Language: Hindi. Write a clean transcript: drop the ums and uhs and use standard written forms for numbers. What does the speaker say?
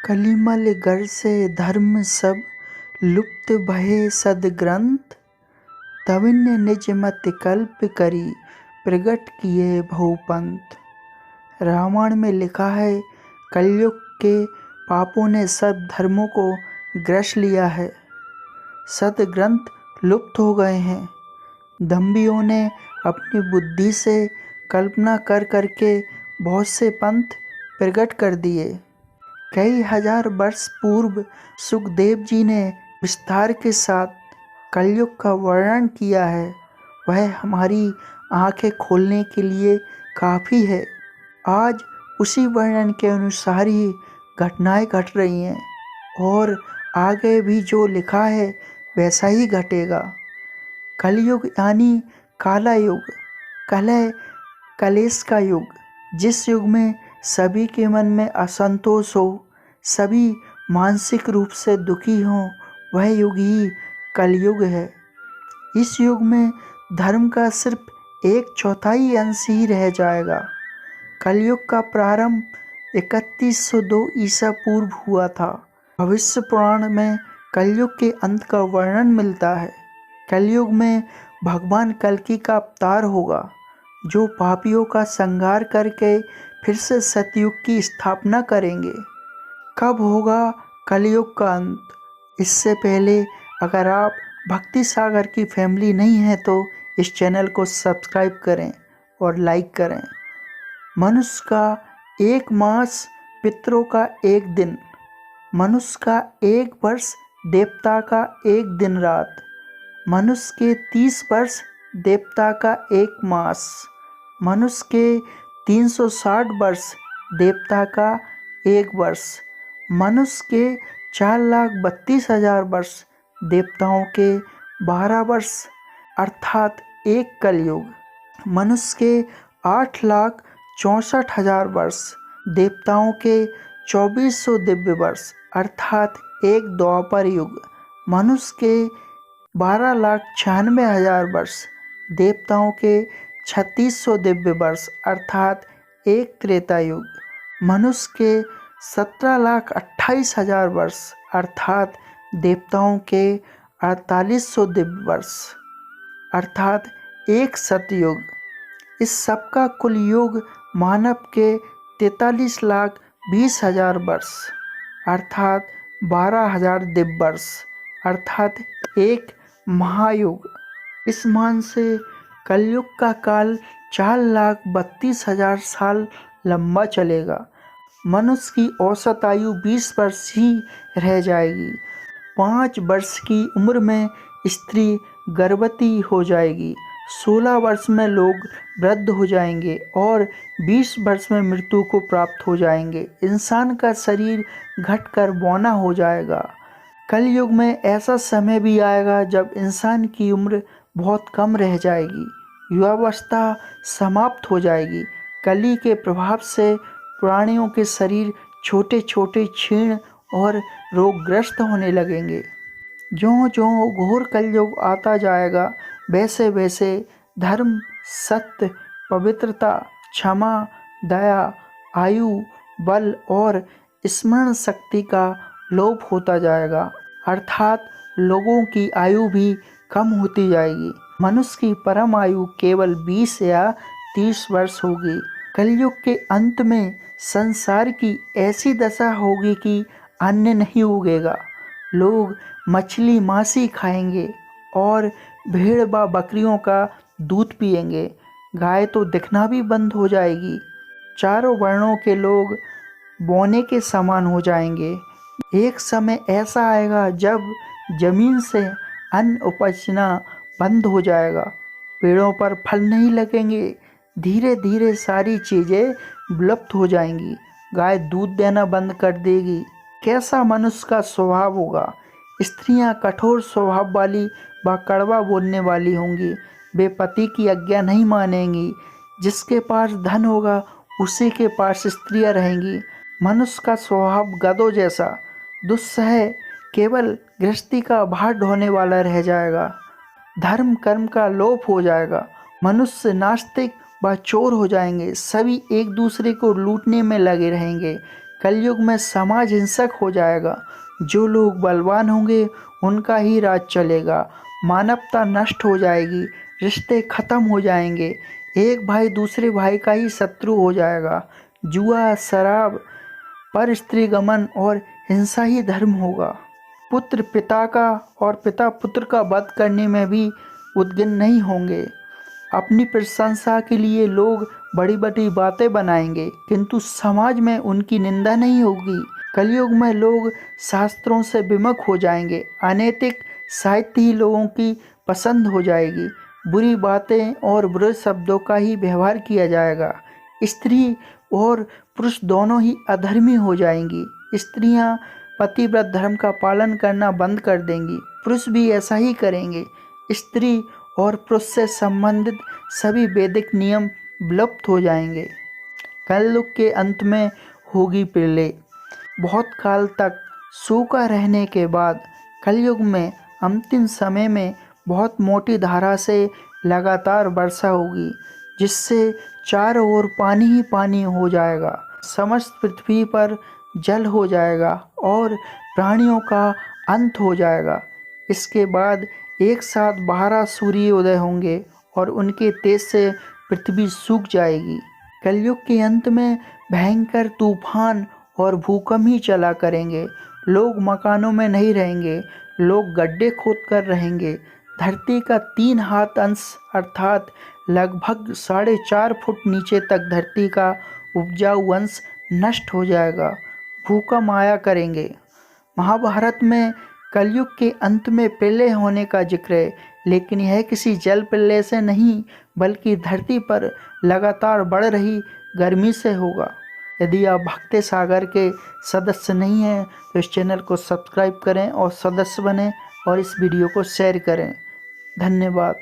कलिमल गर से धर्म सब लुप्त भये सद्ग्रंथ। तविन्य निज मत कल्प करी प्रगट किए बहुपंथ। रामायण में लिखा है, कलयुग के पापों ने सब धर्मों को ग्रस लिया है। सद्ग्रंथ लुप्त हो गए हैं। दम्भियों ने अपनी बुद्धि से कल्पना कर करके बहुत से पंथ प्रकट कर दिए। कई हजार वर्ष पूर्व सुखदेव जी ने विस्तार के साथ कलयुग का वर्णन किया है। वह हमारी आंखें खोलने के लिए काफ़ी है। आज उसी वर्णन के अनुसार ही घटनाएं घट रही हैं और आगे भी जो लिखा है वैसा ही घटेगा। कलयुग यानी काला युग, कलह कलेश का युग, जिस युग में सभी के मन में असंतोष हो, सभी मानसिक रूप से दुखी हों, वह युग ही कलयुग है। इस युग में धर्म का सिर्फ 1/4 अंश ही रह जाएगा। कलयुग का प्रारंभ 3102 ईसा पूर्व हुआ था। भविष्य पुराण में कलयुग के अंत का वर्णन मिलता है। कलयुग में भगवान कल्कि का अवतार होगा, जो पापियों का संहार करके फिर से सतयुग की स्थापना करेंगे। कब होगा कलयुग का अंत? इससे पहले अगर आप भक्ति सागर की फैमिली नहीं हैं तो इस चैनल को सब्सक्राइब करें और लाइक करें। मनुष्य का 1 मास, पितरों का 1 दिन, मनुष्य का 1 वर्ष, देवता का 1 दिन रात, मनुष्य के 30 वर्ष, देवता का 1 मास, मनुष्य के 360 वर्ष, देवता का 1 वर्ष, मनुष्य के 4,32,000 वर्ष, देवताओं के 12 वर्ष, अर्थात 1 कलयुग। मनुष्य के 8,64,000 वर्ष, देवताओं के 2400 दिव्य वर्ष, अर्थात 1 द्वापर युग। मनुष्य के 12,96,000 वर्ष, देवताओं के 3600 दिव्य वर्ष, अर्थात 1 त्रेता युग। मनुष्य के 17,28,000 वर्ष, अर्थात देवताओं के 4800 दिव्य वर्ष, अर्थात 1 सतयुग। इस सब का कुल योग मानव के 43,20,000 वर्ष, अर्थात 12,000 दिव्य वर्ष, अर्थात 1 महायुग। इस मान से कलयुग का काल 4,32,000 साल लंबा चलेगा। मनुष्य की औसत आयु 20 वर्ष ही रह जाएगी। 5 वर्ष की उम्र में स्त्री गर्भवती हो जाएगी, 16 वर्ष में लोग वृद्ध हो जाएंगे और 20 वर्ष में मृत्यु को प्राप्त हो जाएंगे। इंसान का शरीर घटकर बौना हो जाएगा। कलयुग में ऐसा समय भी आएगा जब इंसान की उम्र बहुत कम रह जाएगी, युवावस्था समाप्त हो जाएगी। कली के प्रभाव से प्राणियों के शरीर छोटे छोटे, क्षीण और रोगग्रस्त होने लगेंगे। ज्यों ज्यों घोर कलयुग आता जाएगा, वैसे वैसे धर्म, सत्य, पवित्रता, क्षमा, दया, आयु, बल और स्मरण शक्ति का लोप होता जाएगा, अर्थात लोगों की आयु भी कम होती जाएगी। मनुष्य की परम आयु केवल 20 या 30 वर्ष होगी। कलयुग के अंत में संसार की ऐसी दशा होगी कि अन्न नहीं उगेगा। लोग मछली मांसी खाएंगे और भेड़ व बकरियों का दूध पिएंगे। गाय तो दिखना भी बंद हो जाएगी। चारों वर्णों के लोग बौने के समान हो जाएंगे। एक समय ऐसा आएगा जब जमीन से अन्न उपजना बंद हो जाएगा, पेड़ों पर फल नहीं लगेंगे, धीरे धीरे सारी चीज़ें विलुप्त हो जाएंगी। गाय दूध देना बंद कर देगी। कैसा मनुष्य का स्वभाव होगा? स्त्रियां कठोर स्वभाव वाली व कड़वा बोलने वाली होंगी। वे पति की आज्ञा नहीं मानेंगी। जिसके पास धन होगा उसी के पास स्त्रियां रहेंगी। मनुष्य का स्वभाव गधों जैसा दुस्सह, केवल गृहस्थी का भार ढोने वाला रह जाएगा। धर्म कर्म का लोप हो जाएगा। मनुष्य नास्तिक व चोर हो जाएंगे। सभी एक दूसरे को लूटने में लगे रहेंगे। कलयुग में समाज हिंसक हो जाएगा। जो लोग बलवान होंगे उनका ही राज चलेगा। मानवता नष्ट हो जाएगी, रिश्ते खत्म हो जाएंगे, एक भाई दूसरे भाई का ही शत्रु हो जाएगा। जुआ, शराब, पर स्त्री गमन और हिंसा ही धर्म होगा। पुत्र पिता का और पिता पुत्र का वध करने में भी उद्यम नहीं होंगे। अपनी प्रशंसा के लिए लोग बड़ी बड़ी बातें बनाएंगे, किंतु समाज में उनकी निंदा नहीं होगी। कलयुग में लोग शास्त्रों से विमुख हो जाएंगे। अनैतिक साहित्य ही लोगों की पसंद हो जाएगी। बुरी बातें और बुरे शब्दों का ही व्यवहार किया जाएगा। स्त्री और पुरुष दोनों ही अधर्मी हो जाएंगी। स्त्रियां पतिव्रत धर्म का पालन करना बंद कर देंगी, पुरुष भी ऐसा ही करेंगे। स्त्री और पुरुष से संबंधित सभी वैदिक नियम विलुप्त हो जाएंगे। कलयुग के अंत में होगी प्रलय। बहुत काल तक सूखा रहने के बाद कलयुग में अंतिम समय में बहुत मोटी धारा से लगातार वर्षा होगी, जिससे चारों ओर पानी ही पानी हो जाएगा। समस्त पृथ्वी पर जल हो जाएगा और प्राणियों का अंत हो जाएगा। इसके बाद एक साथ 12 सूर्योदय होंगे और उनके तेज से पृथ्वी सूख जाएगी। कलयुग के अंत में भयंकर तूफान और भूकंप ही चला करेंगे। लोग मकानों में नहीं रहेंगे, लोग गड्ढे खोद कर रहेंगे। धरती का 3 हाथ अंश अर्थात लगभग 4.5 फुट नीचे तक धरती का उपजाऊ अंश नष्ट हो जाएगा। भूकंप आया करेंगे। महाभारत में कलयुग के अंत में प्रलय होने का जिक्र है, लेकिन यह किसी जल प्रलय से नहीं बल्कि धरती पर लगातार बढ़ रही गर्मी से होगा। यदि आप भक्ति सागर के सदस्य नहीं हैं तो इस चैनल को सब्सक्राइब करें और सदस्य बनें और इस वीडियो को शेयर करें। धन्यवाद।